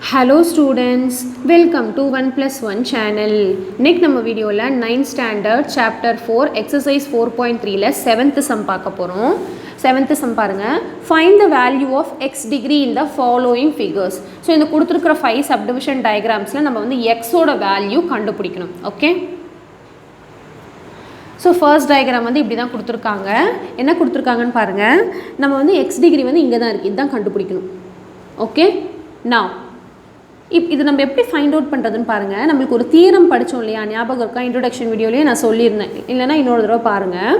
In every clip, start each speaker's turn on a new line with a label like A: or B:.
A: Hello students, welcome to 1+1 channel. இன்னைக்கு நம்ம வீடியோல 9th standard chapter 4 exercise 4.3ல 7th sum பார்க்க போறோம். 7th sum பாருங்க. Find the value of x degree in the following figures. So இந்த கொடுத்திருக்கிற 5 subdivision diagramsல நம்ம வந்து x ஓட வேல்யூ கண்டுபிடிக்கணும். ஓகே? So first diagram வந்து இப்படி தான் கொடுத்திருக்காங்க. என்ன கொடுத்திருக்காங்கன்னு பாருங்க. நம்ம வந்து x degree வந்து இங்க தான் இருக்கு. இதான் கண்டுபிடிக்கணும். ஓகே? Now இது நம்ம எப்படி ஃபைண்ட் அவுட் பண்ணுறதுன்னு பாருங்கள். நம்மளுக்கு ஒரு தியரம் படித்தோம் இல்லையா, ஞாபகம் இருக்கா? இன்ட்ரோடக்ஷன் வீடியோலேயே நான் சொல்லியிருந்தேன், இல்லைனா இன்னொரு தடவை பாருங்கள்.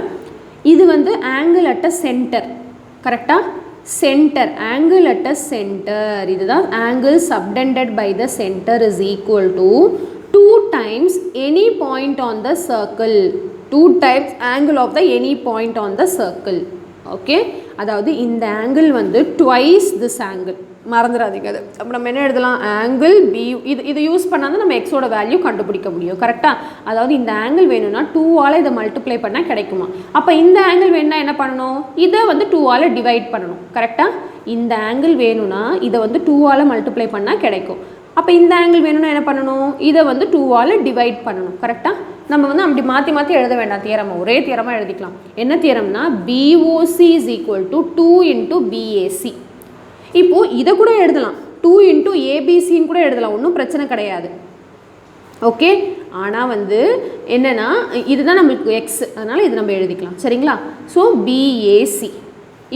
A: இது வந்து ஆங்கிள் அட் அ சென்டர், கரெக்டாக? Centre, angle at a centre, இதுதான் angle subtended by the centre is equal to 2 times any point on the circle, 2 times angle of the any point on the circle. Okay, அதாவது இந்த angle வந்து twice this angle, மறந்துடாதீங்க அது. அப்போ நம்ம என்ன எழுதலாம்? ஆங்கிள் பி, இது யூஸ் பண்ணால் தான் நம்ம எக்ஸோட வேல்யூ கண்டுபிடிக்க முடியும், கரெக்டாக? அதாவது இந்த ஆங்கிள் வேணும்னா 2ஆல் இதை மல்டிப்ளை பண்ணால் கிடைக்குமா? அப்போ இந்த ஆங்கிள் வேணும்னா என்ன பண்ணணும்? இதை வந்து 2ஆல் டிவைட் பண்ணணும், கரெக்டாக? இந்த ஆங்கிள் வேணும்னா இதை வந்து 2ஆல் மல்டிப்ளை பண்ணால் கிடைக்கும். அப்போ இந்த ஆங்கிள் வேணும்னா என்ன பண்ணணும்? இதை வந்து 2ஆல் டிவைட் பண்ணணும், கரெக்டாக? நம்ம வந்து அப்படி மாற்றி மாற்றி எழுத வேண்டாம் தியரமா, ஒரே தியரமாக எழுதிக்கலாம். என்ன தியரம்னா BOC is equal to 2 into BAC. இப்போது இதை கூட எழுதலாம், 2 இன்ட்டு ABCன்னு கூட எழுதலாம், ஒன்றும் பிரச்சனை கிடையாது. ஓகே, ஆனால் வந்து என்னென்னா இதுதான் நம்மளுக்கு எக்ஸ், அதனால் இது நம்ம எழுதிக்கலாம், சரிங்களா? So BAC.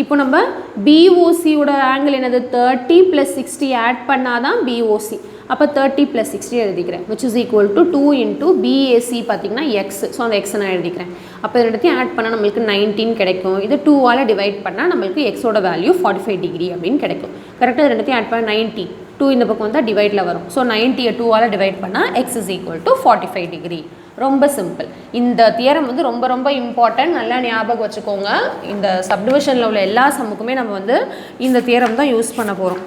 A: இப்போ நம்ம BOCயோட ஆங்கிள் என்னது? 30 + 60 ஆட் பண்ணால் தான் BOC. அப்போ 30 + 60 எழுதிக்கிறேன், which is equal to 2 into BAC பார்த்தீங்கன்னா எக்ஸ். ஸோ அந்த எக்ஸை நான் எழுதிக்கிறேன். அப்போ இது ரெண்டுத்தையும் ஆட் பண்ணால் நம்மளுக்கு 19 கிடைக்கும். இது 2ஆல் டிவைட் பண்ணால் நம்மளுக்கு எக்ஸோட வேல்யூ 45 டிகிரி அப்படின்னு கிடைக்கும், கரெக்டாக? இது ரெண்டுத்தையும் ஆட் பண்ணால் 90, 2 இந்த பக்கம் வந்தால் டிவைடில் வரும். ஸோ 90யை 2ஆல் டிவைட் பண்ணால் X is equal to 45 degree. ரொம்ப சிம்பிள். இந்த தியரம் வந்து ரொம்ப ரொம்ப இம்பார்ட்டன்ட், நல்லா ஞாபகம் வச்சுக்கோங்க. இந்த சப்டிவிஷனில் உள்ள எல்லா சம்முக்குமே நம்ம வந்து இந்த தியரம் தான் யூஸ் பண்ண போகிறோம்.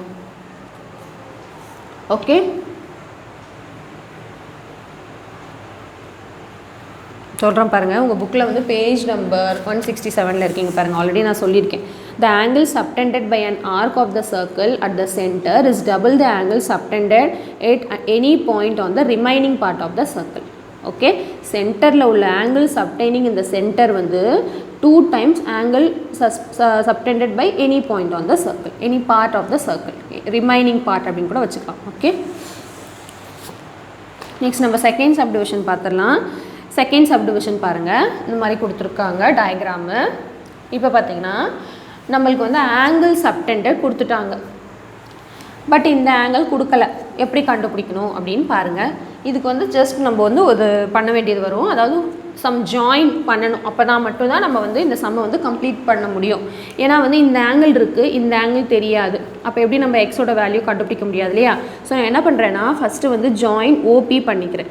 A: ஓகே, சொல்கிறேன் பாருங்கள். உங்கள் புக்கில் வந்து பேஜ் நம்பர் 167 இருக்கீங்க பாருங்கள். ஆல்ரெடி நான் சொல்லியிருக்கேன். The angle subtended by an arc of the circle at the center is double the angle subtended at any point on the remaining part of the circle. Okay, சென்டரில் உள்ள angle subtending இந்த center வந்து 2 times angle subtended by any point on the circle, any part of the circle, remaining part அப்படின்னு கூட வச்சுக்கலாம். Okay, next நம்ம second subdivision பார்த்துடலாம். Second subdivision பாருங்கள், இந்த மாதிரி கொடுத்துருக்காங்க டயக்ராமு. இப்போ பார்த்தீங்கன்னா நம்மளுக்கு வந்து ஆங்கிள் சப்டெண்டட் கொடுத்துட்டாங்க, பட் இந்த ஆங்கிள் கொடுக்கல. எப்படி கண்டுபிடிக்கணும் அப்படின்னு பாருங்கள். இதுக்கு வந்து ஜஸ்ட் நம்ம வந்து ஒரு பண்ண வேண்டியது வரும், அதாவது சம் ஜாயின் பண்ணணும். அப்போ தான் மட்டும்தான் நம்ம வந்து இந்த சம்மை வந்து கம்ப்ளீட் பண்ண முடியும். ஏன்னா வந்து இந்த ஆங்கிள் இருக்குது, இந்த ஆங்கிள் தெரியாது. அப்போ எப்படி நம்ம எக்ஸோட வேல்யூ கண்டுபிடிக்க முடியாது இல்லையா? ஸோ நான் என்ன பண்ணுறேன்னா ஃபஸ்ட்டு வந்து ஜாயின் OP பண்ணிக்கிறேன்.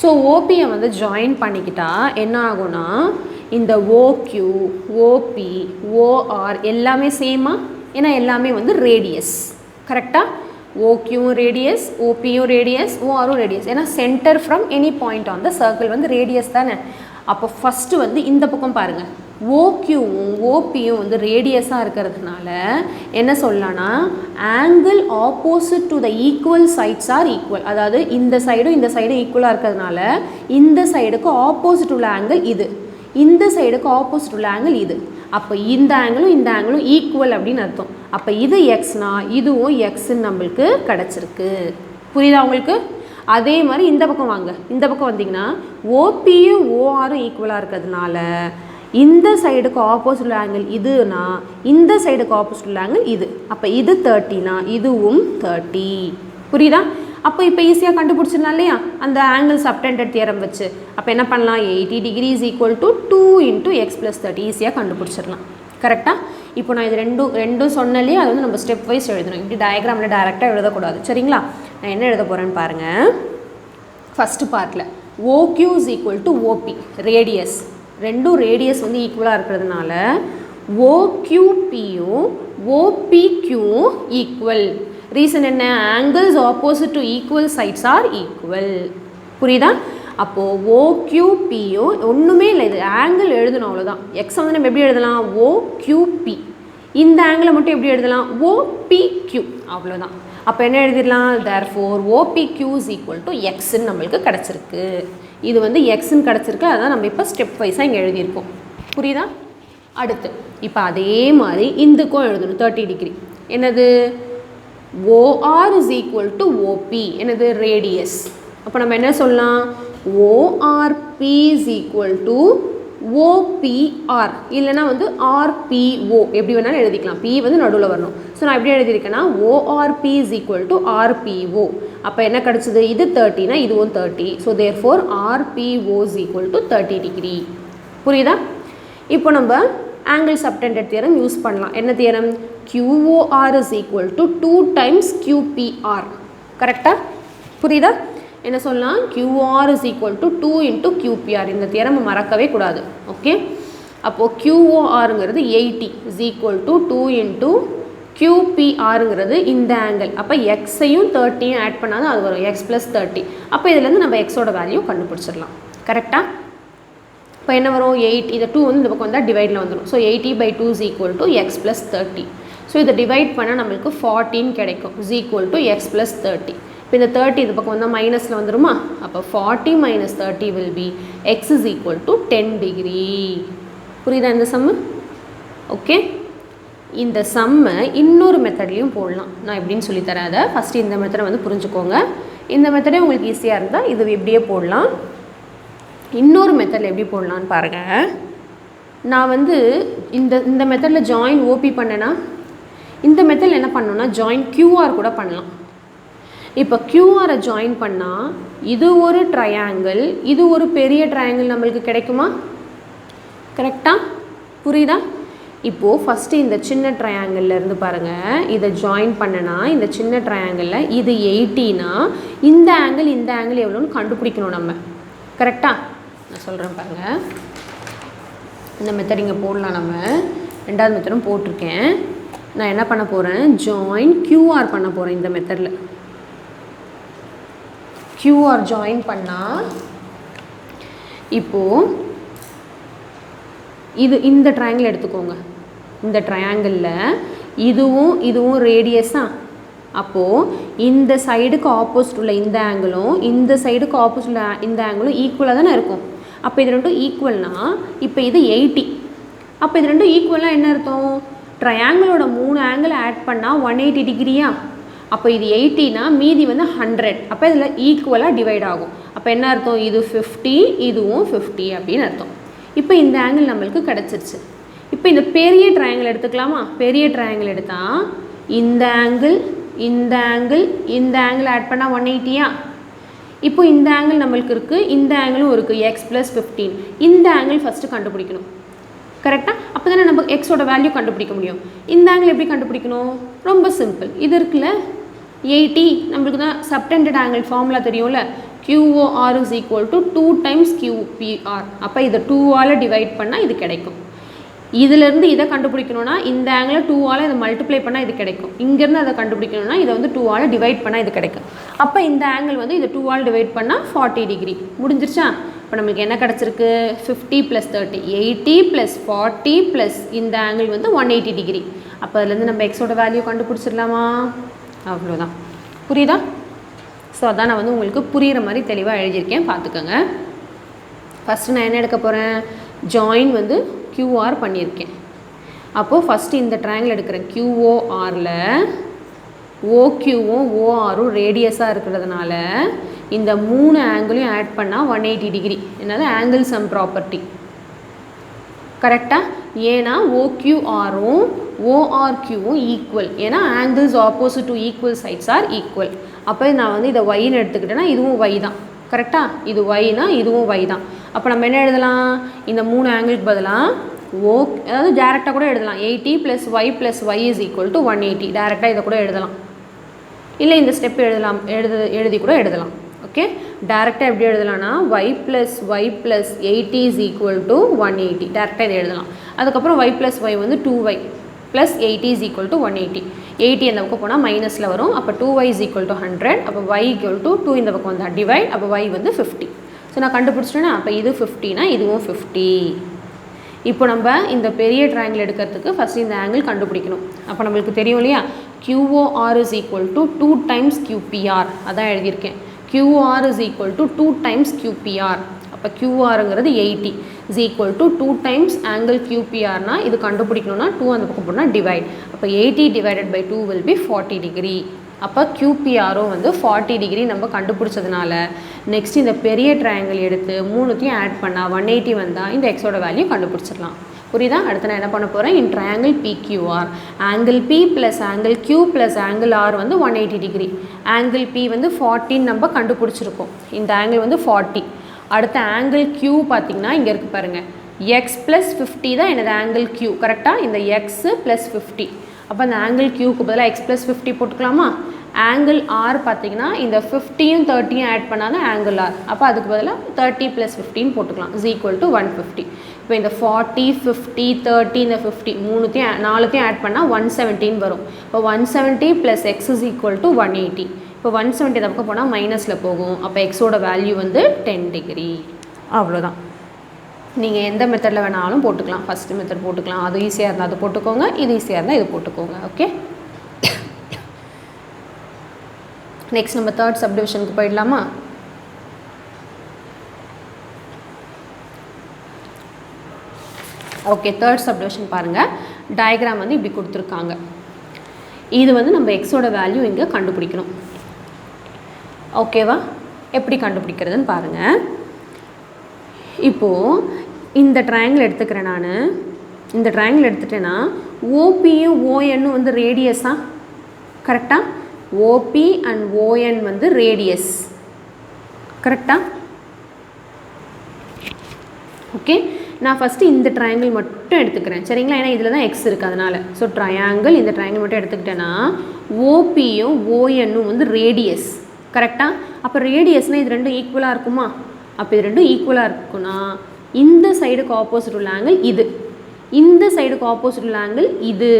A: ஸோ ஓபியை வந்து ஜாயின் பண்ணிக்கிட்டா என்ன ஆகும்னா, இந்த OQ, OP, OR எல்லாமே சேமா, ஏன்னா எல்லாமே வந்து ரேடியஸ், கரெக்டாக? OQவும் ரேடியஸ், OPயும் ரேடியஸ், ORவும் ரேடியஸ். ஏன்னா centre from any point on the circle வந்து ரேடியஸ் தானே. அப்போ ஃபஸ்ட்டு வந்து இந்த பக்கம் பாருங்கள், OQவும் OPயும் வந்து ரேடியஸாக இருக்கிறதுனால என்ன சொல்லலாம்னா, angle opposite to the equal sides are equal. அதாவது இந்த சைடும் இந்த சைடும் ஈக்குவலாக இருக்கிறதுனால இந்த சைடுக்கு ஆப்போசிட் உள்ள ஆங்கிள் இது, இந்த சைடுக்கு ஆப்போசிட் உள்ள ஆங்கிள் இது. அப்போ இந்த ஆங்கிளும் இந்த ஆங்கிளும் ஈக்குவல் அப்படின்னு அர்த்தம். அப்போ இது எக்ஸ்னா இதுவும் எக்ஸ்ன்னு நம்மளுக்கு கிடச்சிருக்கு. புரியுதா உங்களுக்கு? அதே மாதிரி இந்த பக்கம் வாங்க, இந்த பக்கம் வந்தீங்கன்னா OPயும் ORயும் ஈக்குவலாக இருக்கிறதுனால இந்த சைடுக்கு ஆப்போசிட் ஆங்கிள் இதுனா இந்த சைடுக்கு ஆப்போசிட் ஆங்கிள் இது. அப்போ இது 30னா இதுவும் 30. புரியுதா? அப்போ இப்போ ஈஸியாக கண்டுபிடிச்சிடலாம் இல்லையா அந்த ஆங்கிள் சப்டெண்டட் தியரம் வச்சு. அப்போ என்ன பண்ணலாம்? 80 degree is equal to 2 into X plus 30 ஈஸியாக கண்டுபிடிச்சிடலாம், கரெக்டாக? இப்போ நான் இது ரெண்டும் சொன்னாலே அது வந்து நம்ம ஸ்டெப் வைஸ் எழுதணும், இப்படி டயக்ராமில் டைரெக்டாக எழுதக்கூடாது, சரிங்களா? நான் என்ன எழுத போகிறேன்னு பாருங்கள். ஃபஸ்ட்டு பார்ட்டில் OQ is equal to OP, radius. ரெண்டும் ரேடியஸ் வந்து ஈக்குவலாக இருக்கிறதுனால OQPயும் OPQவும் ஈக்குவல். ரீசன் என்ன? Angles opposite to equal sides are equal. புரியுதா? அப்போது OQPயும் ஒன்றுமே இல்லை, இது ஆங்கிள் எழுதணும் அவ்வளோதான். எக்ஸை வந்து நம்ம எப்படி எழுதலாம்? OQP. இந்த ஆங்கிளை மட்டும் எப்படி எழுதலாம்? OPQ, அவ்வளோதான். அப்போ என்ன எழுதிடலாம்? therefore OPQ is equal to xன்னு நம்மளுக்கு கிடச்சிருக்கு. இது வந்து xன்னு கிடச்சிருக்கு, அதான் நம்ம இப்போ ஸ்டெப் வைஸாக இங்கே எழுதியிருக்கோம். புரியுதா? அடுத்து இப்போ அதே மாதிரி இந்துக்கும் எழுதணும் 30 டிகிரி. என்னது? OR is equal to OP. என்னது? ரேடியஸ். அப்போ நம்ம என்ன சொல்லலாம்? ORP is equal to OPR, இல்லைனா வந்து RPO, எப்படி வேணாலும் எழுதிக்கலாம். P வந்து நடுவில் வரணும். ஸோ நான் எப்படி எழுதியிருக்கேன்னா ORP is equal to RPO. அப்போ என்ன கிடச்சிது? இது 30னா இதுவும் 30. So therefore RPO is equal to 30 degree. புரியுதா? இப்போ நம்ம ஆங்கிள் சப்டெண்டட் தியரம் யூஸ் பண்ணலாம். என்ன theorem? QOR is equal to 2 times QPR. கரெக்டாக? புரியுதா? என்ன சொல்லலாம்? QR is equal to 2 into QPR. இந்த தியரம் மறக்கவே கூடாது. ஓகே, அப்போது QORங்கிறது 80 is equal to 2 into QPRங்கிறது இந்த ஆங்கிள். அப்போ எக்ஸையும் 30யும் ஆட் பண்ணாதான் அது வரும், x plus 30. அப்போ இதுலேருந்து நம்ம எக்ஸோட வேல்யூ கண்டுபிடிச்சிடலாம். கரெக்டாக? இப்போ என்ன வரும்? 8. இதை 2 வந்து இந்த பக்கம் வந்தால் டிவைடில் வந்துடும். So 80/2 is equal to x plus 30. So இதை டிவைட் பண்ணால் நம்மளுக்கு 14 கிடைக்கும், is equal to x plus 30. இப்போ இந்த 30 இந்த பக்கம் வந்தால் மைனஸில் வந்துடுமா? அப்போ 40 minus 30 will be x is equal to 10 degree. புரியுதா இந்த சம்மு? ஓகே, இந்த சம்மை இன்னொரு மெத்தட்லையும் போடலாம். நான் எப்படின்னு சொல்லித்தரேன். அதை ஃபஸ்ட்டு இந்த மெத்தடை வந்து புரிஞ்சுக்கோங்க. இந்த மெத்தடே உங்களுக்கு ஈஸியாக இருந்தால் இது எப்படியே போடலாம். இன்னொரு மெத்தடில் எப்படி போடலான்னு பாருங்கள். நான் வந்து இந்த மெத்தடில் ஜாயின் ஓபி பண்ணேன்னா இந்த மெத்தடில் என்ன பண்ணணும்னா ஜாயின் QR கூட பண்ணலாம். இப்போ QRஐ ஜாயின் பண்ணால் இது ஒரு ட்ரையாங்கிள், இது ஒரு பெரிய ட்ரையாங்கிள் நம்மளுக்கு கிடைக்குமா? கரெக்டாக? புரியுதா? இப்போது ஃபஸ்ட்டு இந்த சின்ன ட்ரையாங்கிள்லேருந்து பாருங்கள், இதை ஜாயின் பண்ணனா இந்த சின்ன ட்ரையாங்கிளில் இது 80னா இந்த ஆங்கிள் எவ்வளோன்னு கண்டுபிடிக்கணும் நம்ம. கரெக்டாக? நான் சொல்கிறேன் பாருங்கள். இந்த மெத்தட் இங்கே போடலாம். நம்ம ரெண்டாவது மெத்தடும் போட்டிருக்கேன். நான் என்ன பண்ண போகிறேன்? ஜாயின் QR பண்ண போகிறேன். இந்த மெத்தடில் QR ஜாயின் பண்ணால் இப்போது இந்த ட்ரையாங்கிள் எடுத்துக்கோங்க. இந்த ட்ரையாங்கிளில் இதுவும் ரேடியஸாக. அப்போது இந்த சைடுக்கு ஆப்போசிட் உள்ள இந்த ஆங்கிளும் இந்த சைடுக்கு ஆப்போசிட் உள்ள இந்த ஆங்கிளும் ஈக்குவலாக தானே இருக்கும். அப்போ இது ரெண்டும் ஈக்குவல்னா இப்போ இது 80. அப்போ இது ரெண்டும் ஈக்குவலாக என்ன அர்த்தம்? ட்ரையாங்கிளோட 3 ஆங்கிள் ஆட் பண்ணால் 180 டிகிரியா? அப்போ இது 80னா மீதி வந்து 100. அப்போ இதில் ஈக்குவலாக டிவைட் ஆகும். அப்போ என்ன அர்த்தம்? இது 50, இதுவும் 50 அப்படின்னு அர்த்தம். இப்போ இந்த ஆங்கிள் நம்மளுக்கு கிடச்சிருச்சு. இப்போ இந்த பெரிய ட்ரையாங்கிள் எடுத்துக்கலாமா? பெரிய ட்ரையாங்கிள் எடுத்தால் இந்த ஆங்கிள் ஆட் பண்ணால் 180யா? இப்போ இந்த ஆங்கிள் நம்மளுக்கு இருக்குது, இந்த ஆங்கிளும் இருக்குது, x plus 15. இந்த ஆங்கிள் ஃபஸ்ட்டு கண்டுபிடிக்கணும். கரெக்டாக? அப்போ தானே நம்ம எக்ஸோட வேல்யூ கண்டுபிடிக்க முடியும். இந்த ஆங்கிள் எப்படி கண்டுபிடிக்கணும்? ரொம்ப சிம்பிள். இது இருக்குல்ல 80, நம்மளுக்கு தான் சப்டெண்டட் ஆங்கிள் ஃபார்முலா தெரியும்ல, QOR is equal to 2 times QPR. அப்போ இதை 2ஆல் டிவைட் பண்ணால் இது கிடைக்கும். இதிலேருந்து இதை கண்டுபிடிக்கணும்னா இந்த ஆங்கிளை 2ஆல் இதை மல்டிப்ளை பண்ணால் இது கிடைக்கும். இங்கேருந்து அதை கண்டுபிடிக்கணும்னா இதை வந்து 2ஆல் டிவைட் பண்ணால் இது கிடைக்கும். அப்போ இந்த ஆங்கிள் வந்து இதை 2ஆல் டிவைட் பண்ணால் 40 டிகிரி. முடிஞ்சிருச்சா? இப்போ நமக்கு என்ன கிடச்சிருக்கு? 50 + 30, 80 + 40 + இந்த ஆங்கிள் வந்து 180 டிகிரி. அப்போ அதுலேருந்து நம்ம எக்ஸோட வேல்யூ கண்டுபிடிச்சிடலாமா? அவ்வளோதான். புரியுதா? ஸோ அதான் நான் வந்து உங்களுக்கு புரிகிற மாதிரி தெளிவாக எழுதியிருக்கேன், பார்த்துக்கோங்க. ஃபஸ்ட்டு நான் என்ன எடுக்க போகிறேன்? ஜாயின் வந்து QR பண்ணியிருக்கேன். அப்போது ஃபஸ்ட்டு இந்த ட்ரையாங்கிள் எடுக்கிறேன். QORல OQவும் ORவும் ரேடியஸாக இருக்கிறதுனால இந்த 3 ஆங்கிளையும் ஆட் பண்ணால் 180 டிகிரி. என்னது? Angle sum property. கரெக்டாக? ஏன்னா OQRவும் ORQவும் ஈக்குவல். ஏன்னா angles opposite to equal sides are equal. அப்போ நான் வந்து இதை ஒய்ன்னு எடுத்துக்கிட்டேன்னா இதுவும் ஒய் தான். கரெக்டாக? இது ஒய்னா இதுவும் ஒய் தான். அப்போ நம்ம என்ன எழுதலாம்? இந்த 3 ஆங்கிளுக்கு பதிலாக அதாவது டேரெக்டாக கூட எழுதலாம். 80 + y + y is equal to 180. டேரெக்டாக இதை கூட எழுதலாம். இல்லை இந்த ஸ்டெப் எழுதி கூட எழுதலாம். ஓகே, டேரெக்டாக எப்படி எழுதலாம்னா y + y + 80 is equal to 180. டேரெக்டாக இதை எழுதலாம். அதுக்கப்புறம் y + y வந்து 2y + 80 is equal to 180. 80 அந்த பக்கம் போனால் மைனஸில் வரும். அப்போ 2y is equal to 100. அப்போ y equal to 2 இந்த பக்கம் வந்தால் டிவைட். அப்போ y வந்து 50. ஸோ நான் கண்டுபிடிச்சிட்டேன்னா அப்போ இது 50னா இதுவும் 50. இப்போ நம்ம இந்த பெரிய ட்ரையாங்கிள் எடுக்கிறதுக்கு ஃபஸ்ட்டு இந்த ஆங்கிள் கண்டுபிடிக்கணும். அப்போ நம்மளுக்கு தெரியும் இல்லையா, QOR is equal to 2 times QPR. அதான் எழுதியிருக்கேன். QOR is equal to 2 times QPR. அப்போ QRங்கிறது 80 is equal to 2 times angle QPRனா இது கண்டுபிடிக்கணும்னா 2 அந்த பக்கம் போனால் டிவைட். அப்போ 80 divided by 2 will be 40 degree. அப்போ QPRம் வந்து 40 டிகிரி நம்ம கண்டுபிடிச்சதுனால நெக்ஸ்ட் இந்த பெரிய ட்ரையாங்கிள் எடுத்து மூணுத்தையும் ஆட் பண்ணால் 180 வந்தால் இந்த எக்ஸோட வேல்யூ கண்டுபிடிச்சிடலாம். புரியுதா? அடுத்து நான் என்ன பண்ண போகிறேன், இன் triangle PQR angle P plus angle Q plus angle R வந்து 180 டிகிரி. ஆங்கிள் P வந்து 40 நம்ம கண்டுபிடிச்சிருக்கோம். இந்த ஆங்கிள் வந்து 40. அடுத்த ஆங்கிள் Q பார்த்திங்கன்னா இங்கே இருக்குது பாருங்கள், எக்ஸ் ப்ளஸ் 50 தான் எனது ஆங்கிள் Q. கரெக்டாக இந்த எக்ஸ் ப்ளஸ் 50. அப்போ அந்த ஆங்கிள் Qக்கு பதிலாக எக்ஸ் ப்ளஸ் 50 போட்டுக்கலாமா? ஆங்கிள் R பார்த்திங்கன்னா இந்த 50யும் 30யும் ஆட் பண்ணால் தான் ஆங்கிள் R. அப்போ அதுக்கு பதிலாக 30 ப்ளஸ் 15 போட்டுக்கலாம் இஸ் ஈக்குவல் டு 150. இப்போ இந்த 40 50 30 இந்த 50 நாலுத்தையும் ஆட் பண்ணால் 117 வரும். இப்போ 170 plus X is equal to 180. இப்போ 170 தப்பக்க போனால் மைனஸில் போகும். அப்போ எக்ஸோட வேல்யூ வந்து 10 டிகிரி. அவ்வளோதான். நீங்கள் எந்த மெத்தடில் வேணாலும் போட்டுக்கலாம். ஃபஸ்ட்டு மெத்தட் போட்டுக்கலாம், அது ஈஸியாக இருந்தால் அது போட்டுக்கோங்க, இது ஈஸியாக இருந்தால் இது போட்டுக்கோங்க. ஓகே, நெக்ஸ்ட் நம்ம தேர்ட் சப்டிவிஷனுக்கு போயிடலாமா? ஓகே, தேர்ட் சப்டிவிஷன் பாருங்கள். டயக்ராம் வந்து இப்படி கொடுத்துருக்காங்க. இது வந்து நம்ம எக்ஸோட வேல்யூ இங்கே கண்டுபிடிக்கணும். ஓகேவா? எப்படி கண்டுபிடிக்கிறதுன்னு பாருங்கள். இப்போது இந்த ட்ரையாங்கிள் எடுத்துக்கிறேன் நான். இந்த ட்ரையாங்கிள் எடுத்துட்டேன்னா ஓபியும் ஓஎன்னும் வந்து ரேடியஸா? கரெக்டாக? ஓபி அண்ட் ஓஎன் வந்து ரேடியஸ். கரெக்டாக? ஓகே, நான் ஃபஸ்ட்டு இந்த ட்ரையாங்கிள் மட்டும் எடுத்துக்கிறேன். சரிங்களா? ஏன்னா இதில் தான் எக்ஸ் இருக்குது அதனால். ஸோ ட்ரையாங்கிள் இந்த ட்ரையாங்கிள் மட்டும் எடுத்துக்கிட்டேன்னா ஓபியும் ஓஎன்னும் வந்து ரேடியஸ். கரெக்டாக? அப்போ ரேடியஸ்னால் இது ரெண்டும் ஈக்குவலாக இருக்குமா? அப்போ இது ரெண்டும் ஈக்குவலாக இருக்குன்னா இந்த சைடுக்கு ஆப்போசிட் உள்ள ஆங்கிள் இது, இந்த சைடுக்கு ஆப்போசிட் உள்ள ஆங்கிள் இது.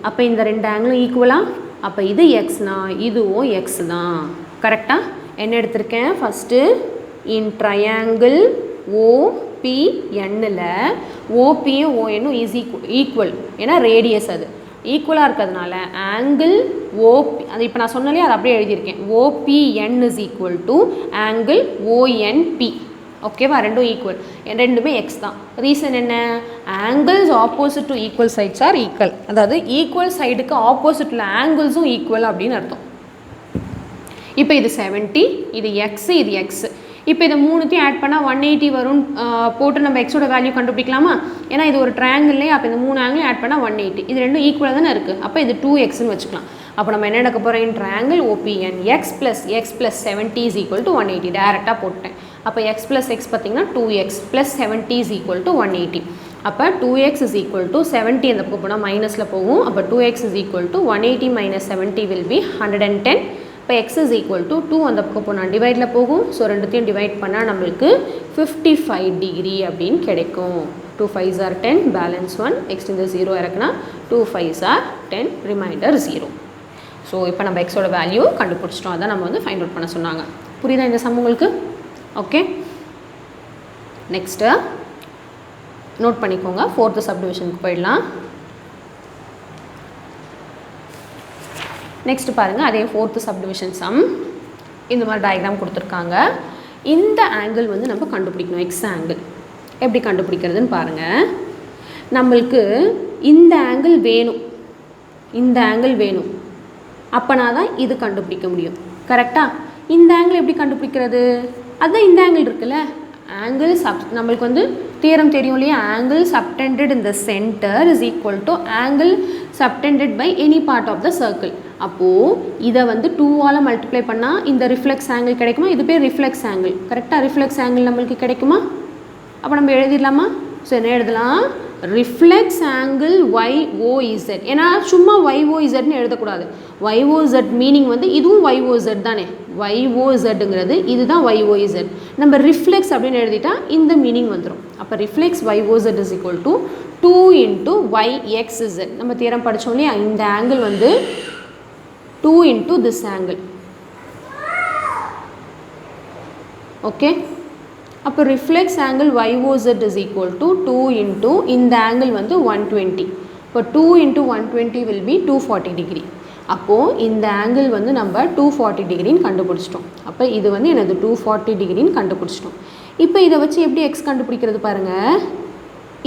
A: அப்போ இந்த ரெண்டு ஆங்கிளும் ஈக்குவலாக. அப்போ இது எக்ஸ்னா இதுவும் எக்ஸ் தான். கரெக்டாக? என்ன எடுத்திருக்கேன், ஃபஸ்ட்டு இன் ட்ரையாங்கிள் ஓபிஎன்னில் ஓபியும் ஓஎன்னும் இஸ் ஈக்குவல். ஏன்னா ரேடியஸ் அது ஈக்குவலாக இருக்கிறதுனால ஆங்கிள் ஓபி, அது இப்போ நான் சொன்னாலே அது அப்படியே எழுதியிருக்கேன். OPN is equal to angle ONP. ஓகேவா? ரெண்டும் ஈக்குவல், ரெண்டுமே எக்ஸ் தான். ரீசன் என்ன, angles opposite to equal sides are equal. அதாவது ஈக்குவல் சைடுக்கு ஆப்போசிட்டில் ஆங்கிள்ஸும் ஈக்குவல் அப்படின்னு அர்த்தம். இப்போ இது 70, இது எக்ஸ், இது எக்ஸ். இப்போ இதை மூணுத்தையும் ஆட் பண்ணால் 180 வரும் போட்டு நம்ம எக்ஸோட வேல்யூ கண்டுபிடிக்கலாமா? ஏன்னா இது ஒரு ட்ரையாங்கிள்லேயே. அப்போ இந்த மூணு ஆங்கிளையும் ஆட் பண்ணால் 180. இது ரெண்டும் ஈக்குவலாக தானே இருக்குது. அப்போ இது 2xன்னு வச்சுக்கலாம். அப்போ நம்ம என்ன எடுக்க போகிறோம், in triangle OPN x plus 70 is equal to 180. டேரெக்டாக போட்டேன். அப்போ எக்ஸ் ப்ளஸ் எக்ஸ் பார்த்திங்கன்னா 2x plus 70 is equal to 180. அப்போ 2x இஸ் ஈக்குவல் டு 70 அந்த பக்கம் போனால் மைனஸில் போகும். அப்போ 2x is equal to 180 minus 70 will be 110. இப்போ x இஸ் ஈக்குவல் டு 2 அந்த பக்கம் போனால் டிவைடில் போகும். ஸோ ரெண்டுத்தையும் டிவைட் பண்ணால் நம்மளுக்கு 55 டிகிரி அப்படின்னு கிடைக்கும். 2 5s are 10, பேலன்ஸ் 1. நெக்ஸ்ட் இந்த 0 இறக்குனா 2 5s are 10, ரிமைண்டர் 0. ஸோ இப்போ நம்ம எக்ஸோட வேல்யூ கண்டுபிடிச்சிட்டோம். அதான் நம்ம வந்து ஃபைண்ட் அவுட் பண்ண சொன்னாங்க. புரியுதா இந்த சம் உங்களுக்கு? ஓகே, நெக்ஸ்ட்டு நோட் பண்ணிக்கோங்க. ஃபோர்த்து சப்டிவிஷனுக்கு போயிடலாம். நெக்ஸ்ட்டு பாருங்கள், அதே ஃபோர்த்து சப்டிவிஷன் சம். இந்த மாதிரி டயக்ராம் கொடுத்துருக்காங்க. இந்த ஆங்கிள் வந்து நம்ம கண்டுபிடிக்கணும், எக்ஸ் ஆங்கிள். எப்படி கண்டுபிடிக்கிறதுன்னு பாருங்கள். நம்மளுக்கு இந்த ஆங்கிள் வேணும், இந்த ஆங்கிள் வேணும். அப்போனா தான் இது கண்டுபிடிக்க முடியும். கரெக்டாக? இந்த ஆங்கிள் எப்படி கண்டுபிடிக்கிறது? அதுதான் இந்த ஆங்கிள் இருக்குல்ல, ஆங்கிள் நம்மளுக்கு வந்து தியரம் தெரியும் இல்லையா, angle subtended in the centre is equal to angle subtended by any part of the circle. அப்போது இதை வந்து 2ஆல் மல்டிப்ளை பண்ணால் இந்த ரிஃப்ளெக்ஸ் ஆங்கிள் கிடைக்குமா? இது பேர் ரிஃப்ளெக்ஸ் ஆங்கிள். கரெக்டாக? ரிஃப்ளெக்ஸ் ஆங்கிள் நம்மளுக்கு கிடைக்குமா? அப்போ நம்ம எழுதிடலாமா? ஸோ என்ன எழுதலாம், ரிஃப்ளெக்ஸ் ஆங்கிள் YOZ. ஏன்னா சும்மா YOZன்னு எழுதக்கூடாது. YOZ மீனிங் வந்து இதுவும் YOZ தானே, YOZங்கிறது இதுதான் YOZ. நம்ம ரிஃப்ளெக்ஸ் அப்படின்னு எழுதிட்டா இந்த மீனிங் வந்துடும். அப்போ reflex YOZ is equal to 2 into YXZ. நம்ம தியரம் படித்தோம் இல்லையா, இந்த ஆங்கிள் வந்து 2 இன்ட்டு திஸ் ஆங்கிள். ஓகே, அப்போ reflex angle YOZ is equal to 2 into இந்த ஆங்கிள் வந்து 120. இப்போ 2 into 120 will be 240 degree. அப்போது இந்த ஆங்கிள் வந்து நம்ம 240 டிகிரின்னு கண்டுபிடிச்சிட்டோம். அப்போ இது வந்து எனது 240 டிகிரின்னு கண்டுபிடிச்சிட்டோம். இப்போ இதை வச்சு எப்படி எக்ஸ் கண்டுபிடிக்கிறது பாருங்கள்.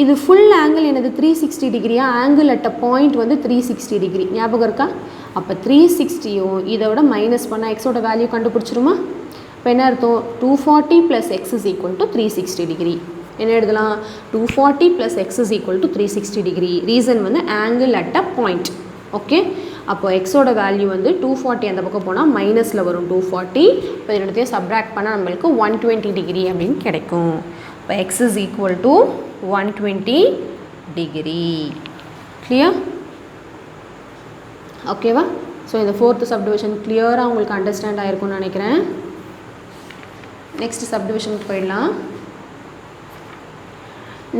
A: இது ஃபுல் ஆங்கிள் எனது 360 டிகிரியா, ஆங்கிள் அட் அ பாயிண்ட் வந்து 360 டிகிரி ஞாபகம் இருக்கா? அப்போ 360யும் இதை விட மைனஸ் பண்ணால் எக்ஸோட வேல்யூ கண்டுபிடிச்சிருமா? இப்போ என்ன அர்த்தம்? 240 + x is equal to 360 degree. என்ன எழுதலாம்? 240 + x is equal to 360 degree. Reason வந்து angle at a point. Okay, அப்போ எக்ஸோட வேல்யூ வந்து 240 அந்த பக்கம் போனால் மைனஸில் வரும் 240. இப்போ என்னத்தையும் சப்ராக்ட் பண்ணால் நம்மளுக்கு 120 டிகிரி அப்படின்னு கிடைக்கும். இப்போ X is equal to 120 degree. Clear? ஓகேவா? ஸோ இந்த ஃபோர்த்து சப்டிவிஷன் கிளியராக உங்களுக்கு அண்டர்ஸ்டாண்ட் ஆகிருக்கும்னு நினைக்கிறேன். நெக்ஸ்ட் சப்டிவிஷனுக்கு போயிடலாம்.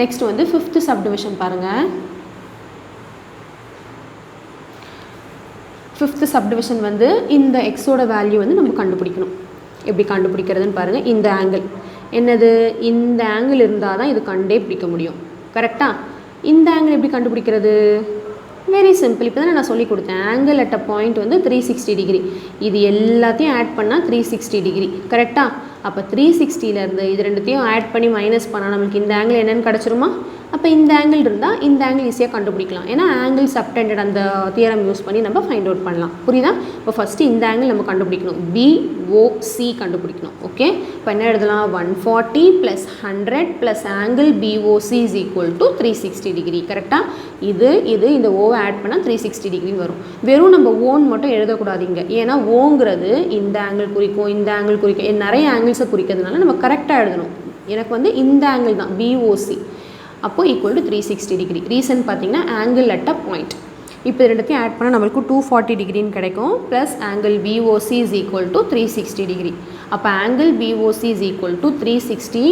A: நெக்ஸ்ட் வந்து ஃபிஃப்த்து சப்டிவிஷன் பாருங்கள். ஃபிஃப்த்து சப்டிவிஷன் வந்து இந்த எக்ஸோட வேல்யூ வந்து நம்ம கண்டுபிடிக்கணும். எப்படி கண்டுபிடிக்கிறதுன்னு பாருங்கள். இந்த ஆங்கிள் என்னது? இந்த ஆங்கிள் இருந்தால் தான் இது கண்டே பிடிக்க முடியும். கரெக்டாக? இந்த ஆங்கிள் எப்படி கண்டுபிடிக்கிறது? Very simple. இப்போ தான் நான் சொல்லி கொடுத்தேன். ஆங்கிள் அட் அ பாயிண்ட் வந்து 360 டிகிரி. இது எல்லாத்தையும் ஆட் பண்ணால் 360 டிகிரி. கரெக்டாக? அப்போ 360லேருந்து இது ரெண்டுத்தையும் ஆட் பண்ணி மைனஸ் பண்ணால் நம்மளுக்கு இந்த ஆங்கிள் என்னென்னு கிடச்சிருமா? அப்போ இந்த ஆங்கிள் இருந்தால் இந்த ஆங்கிள் ஈஸியாக கண்டுபிடிக்கலாம். ஏன்னா ஆங்கிள் சப்டெண்டட் அந்த தியரம் யூஸ் பண்ணி நம்ம ஃபைண்ட் அவுட் பண்ணலாம். புரியுதா? இப்போ ஃபஸ்ட்டு இந்த ஆங்கிள் நம்ம கண்டுபிடிக்கணும். BOC கண்டுபிடிக்கணும். ஓகே, இப்போ என்ன எழுதலாம்? 140 + 100 + angle BOC is equal to 360 degree. கரெக்டாக? இது இந்த ஓவை ஆட் பண்ணால் 360 டிகிரின்னு வரும். வெறும் நம்ம ஓன் மட்டும் எழுதக்கூடாதீங்க. ஏன்னா ஓங்கிறது இந்த ஆங்கிள் குறிக்கும், இந்த ஆங்கிள் குறிக்கும், நிறைய ஆங்கிள்ஸை குறிக்கிறதுனால நம்ம கரெக்டாக எழுதணும். எனக்கு வந்து இந்த ஆங்கிள் தான் BOC. அப்போது ஈக்குவல் டு 360 டிகிரி. ரீசன் பார்த்தீங்கன்னா ஆங்கிள் அட் அ பாயிண்ட். இப்போ ரெண்டுத்தையும் ஆட் பண்ணால் நம்மளுக்கு 240 டிகிரின்னு கிடைக்கும். Plus angle BOC is equal to 360 degree. அப்போ angle BOC is equal to 360.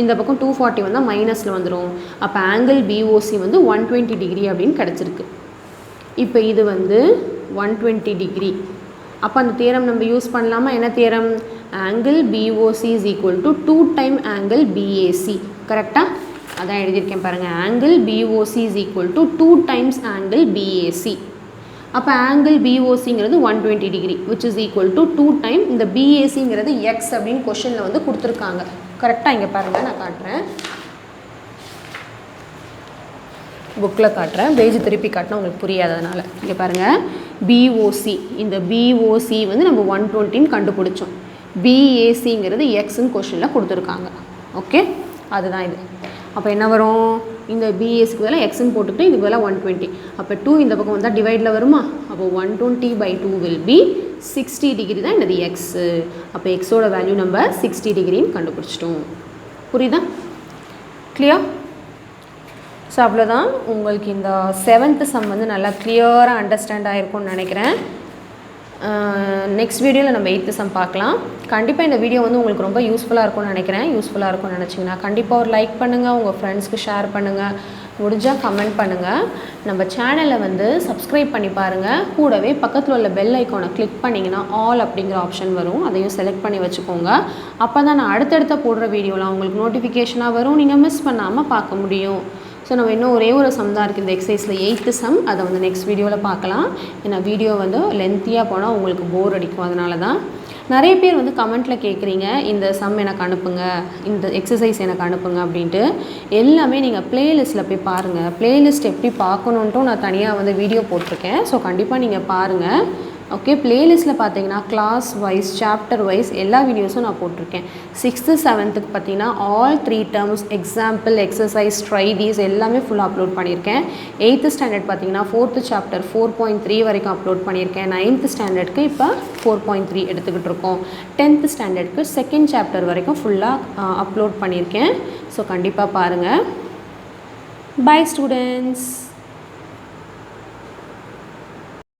A: இந்த பக்கம் 240 வந்தால் மைனஸில் வந்துடும். அப்போ ஆங்கிள் BOC வந்து 120 டிகிரி அப்படின்னு கிடச்சிருக்கு. இப்போ இது வந்து 120 டிகிரி. அப்போ அந்த தியரம் நம்ம யூஸ் பண்ணலாமா? என்ன theorem? Angle BOC is equal to 2 times angle BAC. கரெக்டாக? அதான் எழுதியிருக்கேன் பாருங்கள். Angle BOC is equal to 2 times angle BAC. அப்போ ஆங்கிள் BOCங்கிறது 120 degree which is equal to 2 times இந்த BACங்கிறது எக்ஸ் அப்படின்னு கொஷனில் வந்து கொடுத்துருக்காங்க. கரெக்டாக? இங்கே பாருங்கள், நான் காட்டுறேன், புக்கில் காட்டுறேன், பேஜ் திருப்பி காட்டினா உங்களுக்கு புரியாததுனால. இங்கே பாருங்கள், BOC இந்த BOC வந்து நம்ம 120ன்னு கண்டுபிடிச்சோம். BACங்கிறது எக்ஸ்ன்னு கொஷனில் கொடுத்துருக்காங்க. ஓகே, அதுதான் இது. அப்போ என்ன வரும்? இந்த BACக்கு பதிலாக எக்ஸ்ன்னு போட்டுக்கிட்டு இதுக்கு பதிலாக 120. அப்போ 2 இந்த பக்கம் வந்தால் டிவைடில் வருமா? அப்போ 120/2 will be 60 டிகிரி தான் என்னது எக்ஸு. அப்போ எக்ஸோட வேல்யூ நம்ம 60 டிகிரின்னு கண்டுபிடிச்சிட்டோம். புரியுதா? கிளியர்? ஸோ அவ்வளோதான். உங்களுக்கு இந்த 7th சம் வந்து நல்லா கிளியராக அண்டர்ஸ்டாண்ட் ஆகிருக்கும்னு நினைக்கிறேன். நெக்ஸ்ட் வீடியோவில் நம்ம 8th சம் பார்க்கலாம். கண்டிப்பாக இந்த வீடியோ வந்து உங்களுக்கு ரொம்ப யூஸ்ஃபுல்லாக இருக்கும்னு நினைக்கிறேன். யூஸ்ஃபுல்லாக இருக்கும்னு நினச்சிங்கன்னா கண்டிப்பாக ஒரு லைக் பண்ணுங்கள், உங்கள் ஃப்ரெண்ட்ஸ்க்கு ஷேர் பண்ணுங்கள், முடிஞ்சால் கமெண்ட் பண்ணுங்கள். நம்ம சேனலை வந்து சப்ஸ்கிரைப் பண்ணி பாருங்கள். கூடவே பக்கத்தில் உள்ள பெல் ஐக்கானை கிளிக் பண்ணிங்கன்னா ஆல் அப்படிங்கிற ஆப்ஷன் வரும், அதையும் செலக்ட் பண்ணி வச்சுக்கோங்க. அப்போ தான் நான் அடுத்தடுத்த போடுற வீடியோலாம் உங்களுக்கு நோட்டிஃபிகேஷனாக வரும், நீங்கள் மிஸ் பண்ணாமல் பார்க்க முடியும். ஸோ நம்ம இன்னும் ஒரே ஒரு சம் தான் இருக்குது இந்த எக்ஸசைஸில் 8th சம். அதை வந்து நெக்ஸ்ட் வீடியோவில் பார்க்கலாம். ஏன்னா வீடியோ வந்து லென்த்தியாக போனால் உங்களுக்கு போர் அடிக்கும். அதனால தான் நிறைய பேர் வந்து கமெண்ட்டில் கேட்குறீங்க, இந்த சம் எனக்கு அனுப்புங்க, இந்த எக்ஸசைஸ் எனக்கு அனுப்புங்க அப்படின்ட்டு. எல்லாமே நீங்கள் ப்ளேலிஸ்ட்டில் போய் பாருங்கள். ப்ளேலிஸ்ட் எப்படி பார்க்கணுன்ட்டும் நான் தனியாக வந்து வீடியோ போட்டிருக்கேன். ஸோ கண்டிப்பாக நீங்கள் பாருங்கள். ஓகே, ப்ளேலிஸ்ட்டில் பார்த்தீங்கன்னா கிளாஸ் வைஸ், சாப்டர் வைஸ் எல்லா வீடியோஸும் நான் போட்டிருக்கேன். 6th 7th பார்த்தீங்கன்னா all 3 terms, example, exercise, try these எல்லாமே ஃபுல்லாக அப்லோட் பண்ணியிருக்கேன். 8th ஸ்டாண்டர்ட் பார்த்தீங்கன்னா 4th சாப்டர் 4.3 வரைக்கும் அப்லோட் பண்ணியிருக்கேன். 9th ஸ்டாண்டர்டுக்கு இப்போ 4.3 எடுத்துக்கிட்டு இருக்கோம். 10th ஸ்டாண்டர்டுக்கு 2nd சாப்டர் வரைக்கும் ஃபுல்லாக அப்லோட் பண்ணியிருக்கேன். ஸோ கண்டிப்பாக பாருங்கள். Bye students.